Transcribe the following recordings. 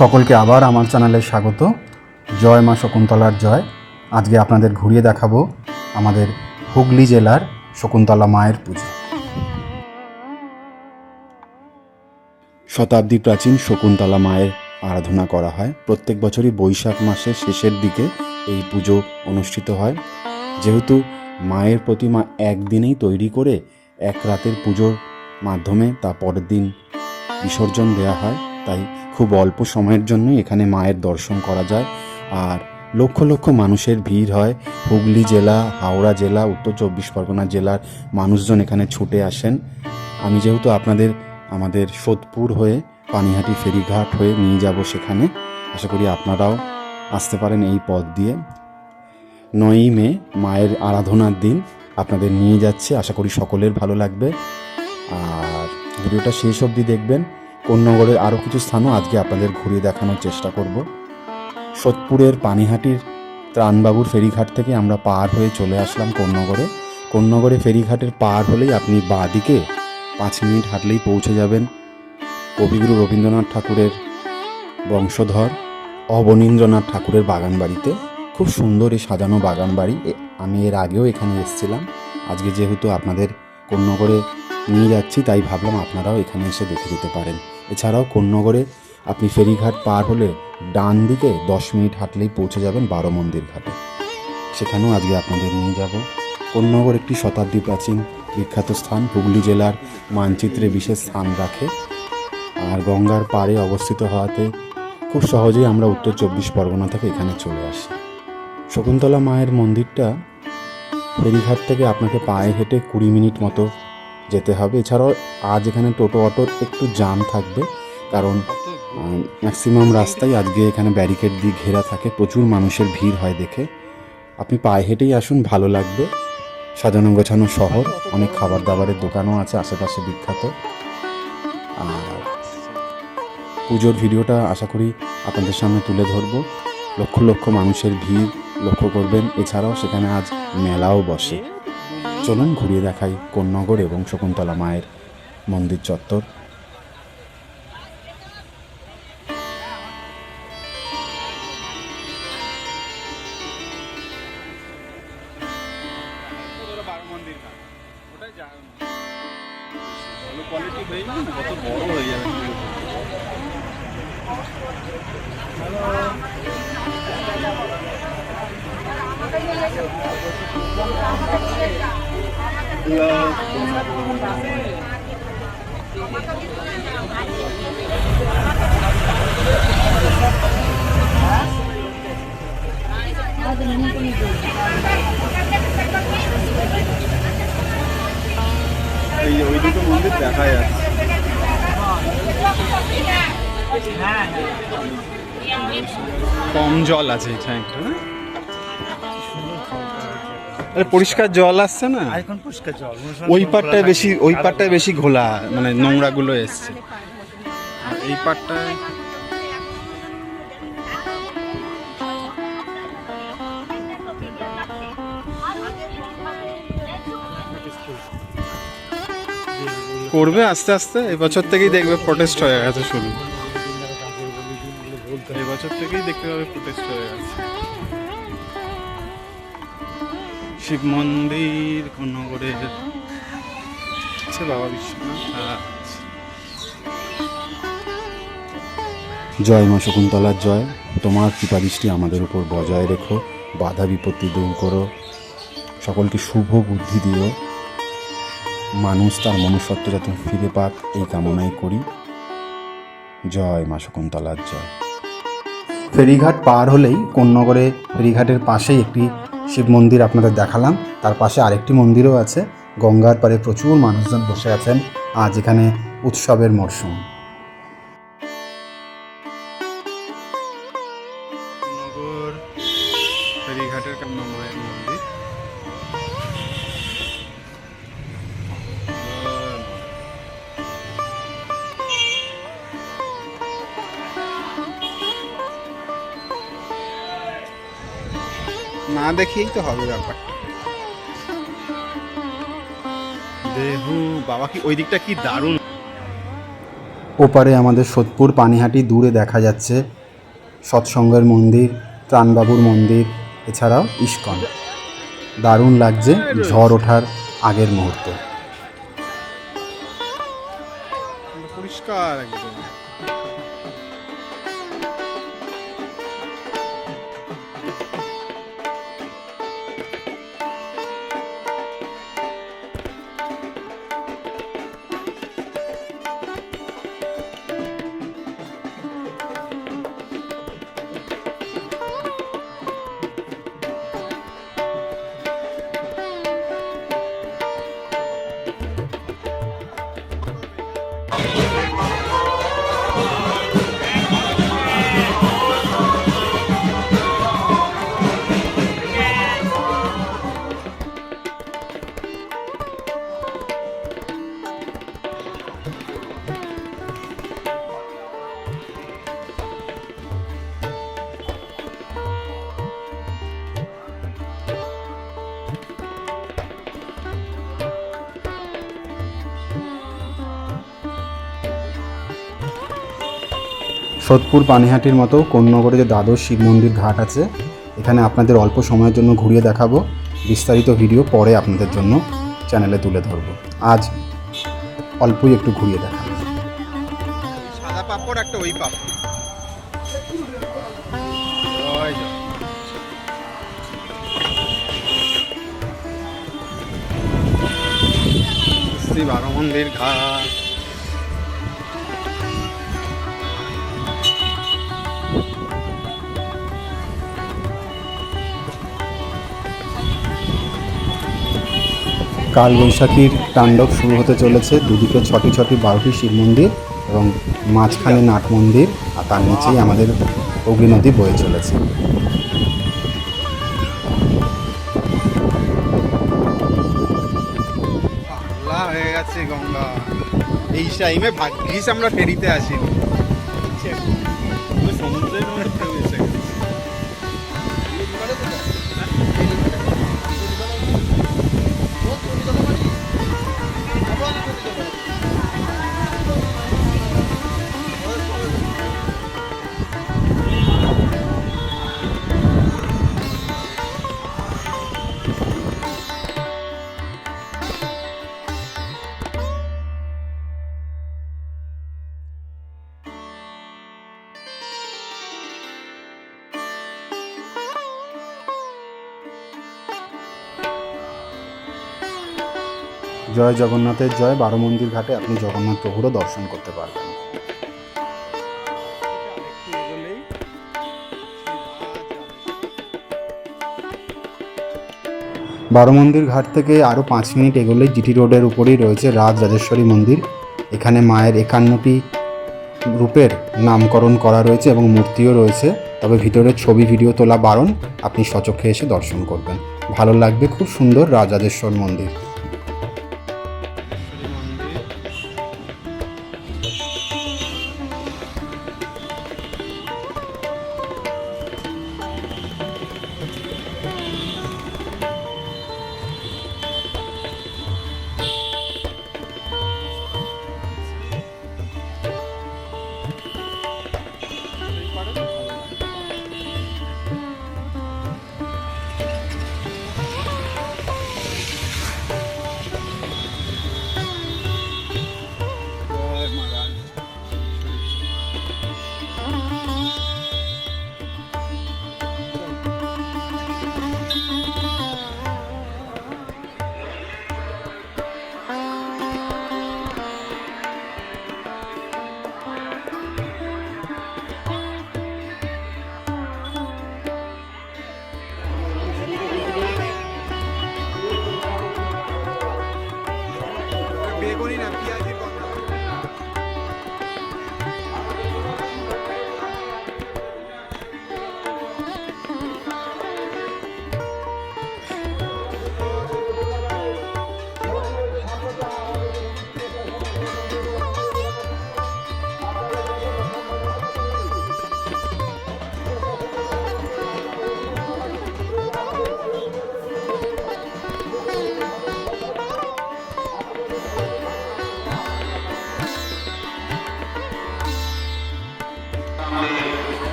সকলকে আবার আমার চ্যানেলে স্বাগত। জয় মা শকুন্তলার জয়। আজকে আপনাদের ঘুরিয়ে দেখাবো আমাদের হুগলি জেলার শকুন্তলা মায়ের পুজো। শতাব্দী প্রাচীন শকুন্তলা মায়ের আরাধনা করা হয়। প্রত্যেক বছরই বৈশাখ মাসের শেষের দিকে এই পুজো অনুষ্ঠিত হয়। যেহেতু মায়ের প্রতিমা একদিনেই তৈরি করে এক রাতের পুজোর মাধ্যমে তা পরের দিন বিসর্জন দেওয়া হয়, তাই খুব অল্প সময়ের জন্যই এখানে মায়ের দর্শন করা যায়। আর লক্ষ লক্ষ মানুষের ভিড় হয়। হুগলি জেলা, হাওড়া জেলা, উত্তর চব্বিশ পরগনা জেলার মানুষজন এখানে ছুটে আসেন। আমি যেহেতু আমাদের সোদপুর হয়ে পানিহাটি ফেরিঘাট হয়ে নিয়ে যাব সেখানে, আশা করি আপনারাও আসতে পারেন এই পথ দিয়ে। 9ই মে মায়ের আরাধনার দিন আপনাদের নিয়ে যাচ্ছে, আশা করি সকলের ভালো লাগবে। আর ভিডিওটা শেষ অবধি দেখবেন। কোন্নগরের আরও কিছু স্থানও আজকে আপনাদের ঘুরিয়ে দেখানোর চেষ্টা করব। সোদপুরের পানিহাটির ত্রাণবাবুর ফেরিঘাট থেকে আমরা পার হয়ে চলে আসলাম কোন্নগরে ফেরিঘাটের পার হলেই আপনি বাঁ দিকে 5 মিনিট হাঁটলেই পৌঁছে যাবেন কবিগুরু রবীন্দ্রনাথ ঠাকুরের বংশধর অবনীন্দ্রনাথ ঠাকুরের বাগান বাড়িতে। খুব সুন্দর এই সাজানো বাগান বাড়ি। আমি এর আগেও এখানে এসেছিলাম। আজকে যেহেতু আপনাদের কোন্নগরে নিয়ে যাচ্ছি, তাই ভাবলাম আপনারাও এখানে এসে দেখে যেতে পারেন। এছাড়াও কোন্নগরে আপনি ফেরিঘাট পার হলে ডান দিকে 10 মিনিট হাঁটলেই পৌঁছে যাবেন বারো মন্দির ঘাটে। সেখানেও আজকে আপনাদের নিয়ে যাব। কোন্নগর একটি শতাব্দী প্রাচীন বিখ্যাত স্থান, হুগলি জেলার মানচিত্রে বিশেষ স্থান রাখে। আর গঙ্গার পাড়ে অবস্থিত হওয়াতে খুব সহজেই আমরা উত্তর চব্বিশ পরগনা থেকে এখানে চলে আসি। শকুন্তলা মায়ের মন্দিরটা ফেরিঘাট থেকে আপনাকে পায়ে হেঁটে 20 মিনিট মতো যেতে হবে। এছাড়াও আজ এখানে টোটো অটোর একটু জাম থাকবে, কারণ ম্যাক্সিমাম রাস্তায় আজকে এখানে ব্যারিকেড দিয়ে ঘেরা থাকে। প্রচুর মানুষের ভিড় হয় দেখে। আপনি পায়ে হেঁটেই আসুন, ভালো লাগবে। সাজানো গোছানো শহর, অনেক খাবার দাবারের দোকানও আছে আশেপাশে বিখ্যাত। আর পুজোর ভিডিওটা আশা করি আপনাদের সামনে তুলে ধরবো। লক্ষ লক্ষ মানুষের ভিড় লক্ষ্য করবেন। এছাড়াও সেখানে আজ মেলাও বসে। চলুন ঘুরিয়ে দেখাই কোন্নগর এবং শকুন্তলা মায়ের মন্দির চত্বর। ওই দুটো মন্দির দেখা যাচ্ছে। কম জল আছে এখানে একটু, পরিষ্কার জল আসছে না এখন, পরিষ্কার জল। ওই পাটটায় বেশি ঘোলা, মানে নোংরা গুলো এসছে। এই পাটটায় করবে আস্তে আস্তে। এবছর থেকেই দেখবে প্রোটেস্ট হয়ে গেছে শুরু। এবছর থেকেই দেখতে পাবে প্রোটেস্ট হয়ে গেছে। শিব মন্দির কোন্নগরের আছে, বাবা বিশ্বনাথ। জয় মা শকুন্তলার জয়। তোমার কৃপাদৃষ্টি আমাদের উপর বজায় রেখো, বাধা বিপত্তি দূর করো, সকলকে শুভ বুদ্ধি দিও, মানুষ তার মনুষ্যত্ব যাতে ফিরে পাক এই কামনাই করি। জয় মা শকুন্তলার জয়। ফেরিঘাট পার হলেই কোন্নগরে ফেরিঘাটের পাশেই একটি শিব মন্দির আপনাদের দেখালাম। তার পাশে আরেকটি মন্দিরও আছে। গঙ্গার পাড়ে প্রচুর মানুষজন বসে আছেন। আজ এখানে উৎসবের মরশুম। ফেরিঘাটের মায়ের মন্দির। না দেখেই তো হবে ব্যাপারটা। দেহু বাবা, কি ওই দিকটা কি দারুণ। ওপারে আমাদের সোদপুর পানিহাটি, দূরে দেখা যাচ্ছে সৎসঙ্গের মন্দির, ত্রাণবাবুর মন্দির, এছাড়াও ইস্কন। দারুণ লাগছে ঝড় ওঠার আগের মুহূর্ত। পরিষ্কার একদম। সোদপুর পানিহাটির মতো কোন্নগরে যে দ্বাদশ শিব মন্দির ঘাট আছে, এখানে আপনাদের অল্প সময়ের জন্য ঘুরিয়ে দেখাবো। বিস্তারিত ভিডিও পরে আপনাদের জন্য চ্যানেলে তুলে ধরবো। আজ অল্পই একটু ঘুরিয়ে দেখাবো। সাদা পাপড় একটা ওই পাপড়। শ্রী বারো মন্দির ঘাট। কালবৈশাখীর তাণ্ডব শুরু হতে চলেছে। দুদিকে ছটি ছটি 12টি শিব মন্দির এবং মাঝখানে নাট মন্দির, আর তার নিচেই আমাদের অগ্নি নদী বয়ে চলেছে। পাগলা হয়ে গেছে গঙ্গা। এই টাইমে ভাগ্যিস আমরা ফেরিতে আসিনি। সমুদ্রের মধ্যে এসে গেছি। জয় জগন্নাথের জয়। 12 মন্দির ঘাটে আপনি জগন্নাথ প্রভুরও দর্শন করতে পারবেন। বারো মন্দির ঘাট থেকে আরও 5 মিনিট এগোলেই জিটি রোডের উপরেই রয়েছে রাজরাজেশ্বরী মন্দির। এখানে মায়ের 51টি রূপের নামকরণ করা রয়েছে এবং মূর্তিও রয়েছে। তবে ভিতরে ছবি ভিডিও তোলা বারণ, আপনি স্বচক্ষে এসে দর্শন করবেন, ভালো লাগবে। খুব সুন্দর রাজরাজেশ্বর মন্দির।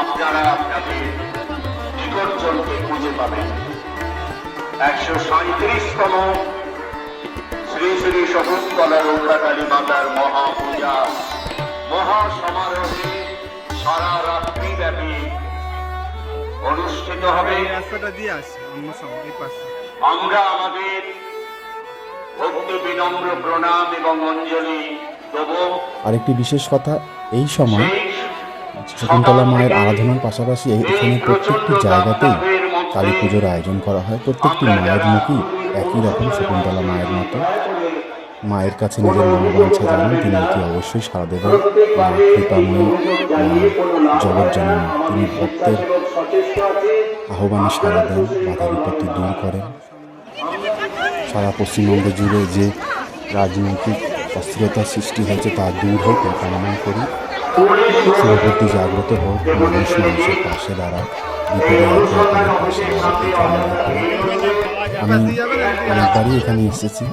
আপনারা আপনাদের নিকটজনকে খুঁজে পাবেন। 137তম শ্রী শ্রী শকুন্তলা রক্ষাকালী মাতার মহাপূজা মহাসমারোহে সারা রাত্রি ব্যাপী অনুষ্ঠিত হবে। আমরা আমাদের ভক্তি বিনম্র প্রণাম এবং অঞ্জলি দেব। আরেকটি বিশেষ কথা, এই সময় সেই শকুন্তলা মায়ের আরাধনার পাশাপাশি এখানে প্রত্যেকটি জায়গাতেই কালী পুজোর আয়োজন করা হয়। প্রত্যেকটি মায়ের মুখই একই রকম, শকুন্তলা মায়ের মতো। মায়ের কাছে নিজের মনোবাঞ্ছা জানান, তিনি এটি অবশ্যই সাড়া দেবেন। মা কৃপাময়ী, মা জগজ্জননী, তিনি ভক্তের আহ্বানে সাড়া দেন, বাধা বিপত্তি দূর করেন। সারা পশ্চিমবঙ্গ জুড়ে যে রাজনৈতিক অস্থিরতার সৃষ্টি হয়েছে তা দূর হোক এই কামনা করি। শুভবুদ্ধি জাগ্রত হোক, মানুষ মানুষের পাশে দাঁড়াক, বিপদে একে অপরের পাশে দাঁড়াক এই কামনা করি। আমি অনেকবারই এখানে এসেছি,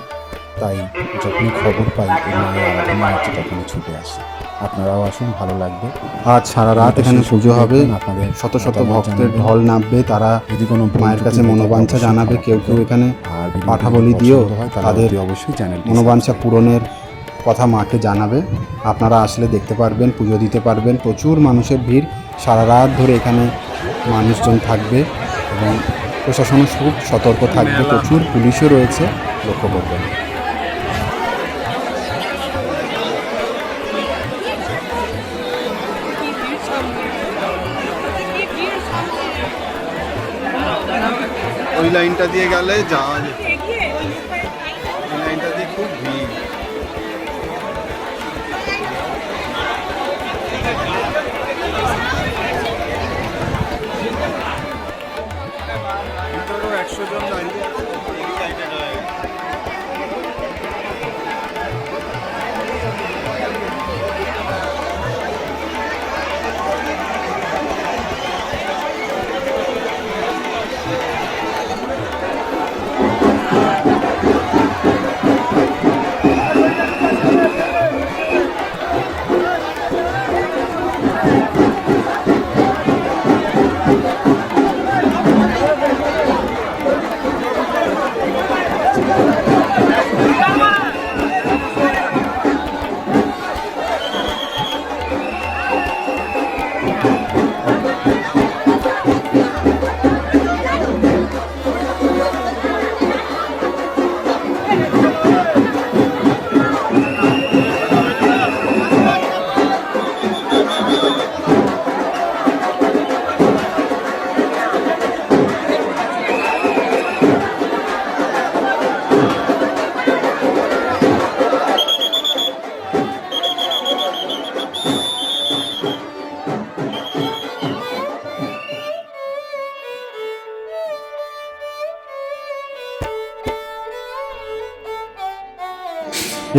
তাই যখনই খবর পাই এই মায়ের আরাধনা হচ্ছে তখনই ছুটে আসি। আপনারাও আসুন, ভালো লাগবে। আজ সারা রাত এখানে পুজো হবে, শত শত ভক্তের ঢল নামবে। তারা যদি কোনো মায়ের কাছে মনোবাঞ্ছা জানাবে, কেউ কেউ এখানে আর পাঠা বলি দিয়েও তাদের অবশ্যই চ্যানেল মনোবাঞ্ছা পূরণের কথা মাকে জানাবে। আপনারা আসলে দেখতে পারবেন, পুজো দিতে পারবেন। প্রচুর মানুষের ভিড়, সারা রাত ধরে এখানে মানুষজন থাকবে এবং প্রশাসনও খুব সতর্ক থাকবে। প্রচুর পুলিশও রয়েছে, লক্ষ্য করবেন। ওই লাইনটা দিয়ে গেলে যাওয়া যেত, ওই লাইনটা দিয়ে খুব ভিড়। ভিতরেও 100 জন দাঁড়িয়ে আছে।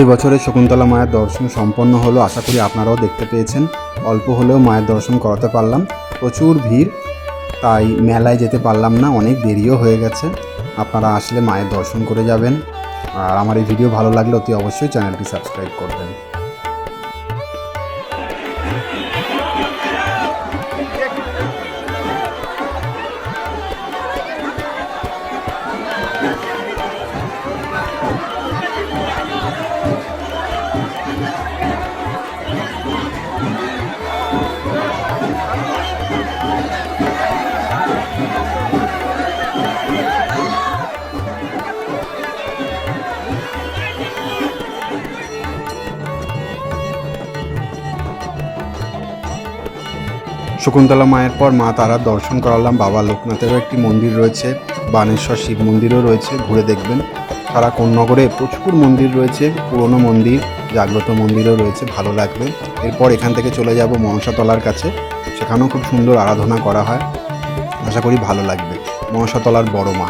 এই বছরে শকুন্তলা মায়ের দর্শন সম্পন্ন হলো। আশা করি আপনারাও দেখতে পেয়েছেন। অল্প হলেও মায়ের দর্শন করাতে পারলাম। প্রচুর ভিড়, তাই মেলায় যেতে পারলাম না, অনেক দেরিও হয়ে গেছে। আপনারা আসলে মায়ের দর্শন করে যাবেন। আর আমার এই ভিডিও ভালো লাগলে অতি অবশ্যই চ্যানেলটি সাবস্ক্রাইব করবেন। শকুন্তলা মায়ের পর মা তারার দর্শন করালাম। বাবা লোকনাথেরও একটি মন্দির রয়েছে, বানেশ্বর শিব মন্দিরও রয়েছে, ঘুরে দেখবেন। সারা কোন্নগরে প্রচুর মন্দির রয়েছে, পুরনো মন্দির, জাগ্রত মন্দিরও রয়েছে, ভালো লাগবে। এরপর এখান থেকে চলে যাব মনসাতলার কাছে, সেখানেও খুব সুন্দর আরাধনা করা হয়, আশা করি ভালো লাগবে। মনসাতলার বড় মা।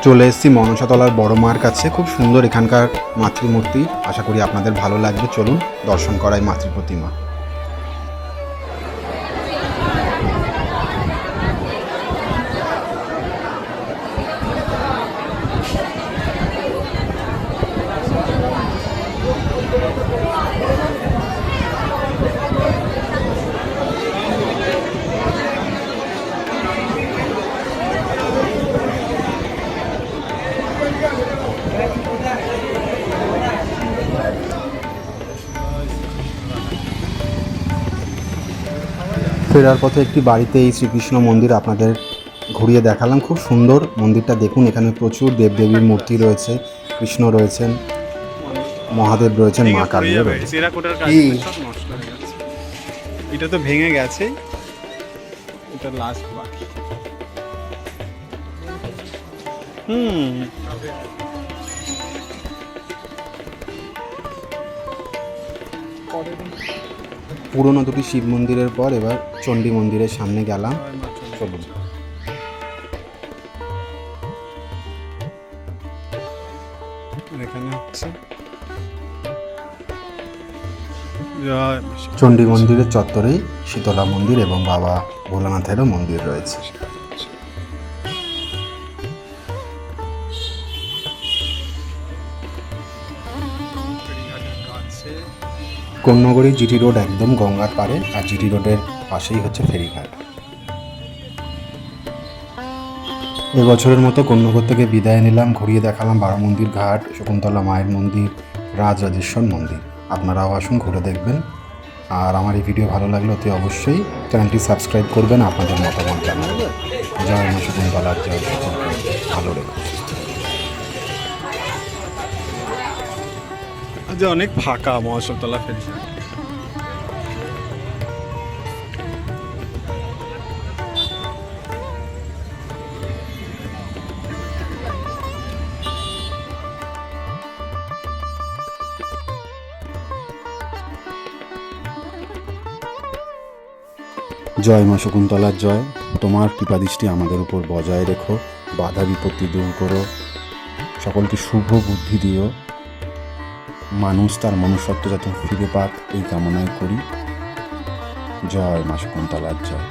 চলে এসেছি মনসাতলার বড় মার কাছে। খুব সুন্দর এখানকার মাতৃমূর্তি, আশা করি আপনাদের ভালো লাগবে। চলুন দর্শন করাই মাতৃ প্রতিমা। ফেরার পথে একটি বাড়িতে এই শ্রীকৃষ্ণ মন্দির আপনাদের ঘুরিয়ে দেখালাম। খুব সুন্দর মন্দিরটা দেখুন, এখানে প্রচুর দেবদেবীর মূর্তি রয়েছে, কৃষ্ণ রয়েছেন, মহাদেব রয়েছেন, মা কালীও রয়েছে। টেরাকোটার কাজ কি? সব নষ্ট হয়ে গেছে। এটা তো ভেঙে গেছে, এটা লাস্ট বাকি। পুরনো দুটি শিব মন্দিরের পর এবার চণ্ডী মন্দিরের সামনে গেলাম। চলুন। এখানে হচ্ছে জয় মা। চণ্ডী মন্দিরের চত্বরেই শীতলা মন্দির এবং বাবা ভোলানাথেরও মন্দির রয়েছে। ফেরিঘাটের কাছে। কন্যাগড়ি জিটি রোড একদম গঙ্গার পাড়ে, আর জিটি রোডের পাশেই হচ্ছে ফেরিঘাট। এবছরের মতো কন্যাগড় থেকে বিদায় নিলাম, ঘুরিয়ে দেখালাম বারমন্দির ঘাট, শকুন্তলা মায়ের মন্দির, রাজরাজেশ্বর মন্দির। আপনারাও আসুন, ঘুরে দেখবেন। আর আমার এই ভিডিও ভালো লাগলে অতি অবশ্যই চ্যানেলটি সাবস্ক্রাইব করবেন, আপনাদের মতামত জানাবেন। জয় মা শকুন্তলার জয়, সকলকে ভালো রেখো। আজ অনেক ফাঁকা মহাশতলা ফেরিঘাট। জয় মা শকুন্তলার জয়। তোমার কৃপাদৃষ্টি আমাদের উপর বজায় রেখো, বাধা বিপত্তি দূর করো, সকলকে শুভ বুদ্ধি দিও, মানুষ তার মনুষ্যত্ব যাতে ফিরে পাক এই কামনাই করি। জয় মা শকুন্তলার জয়।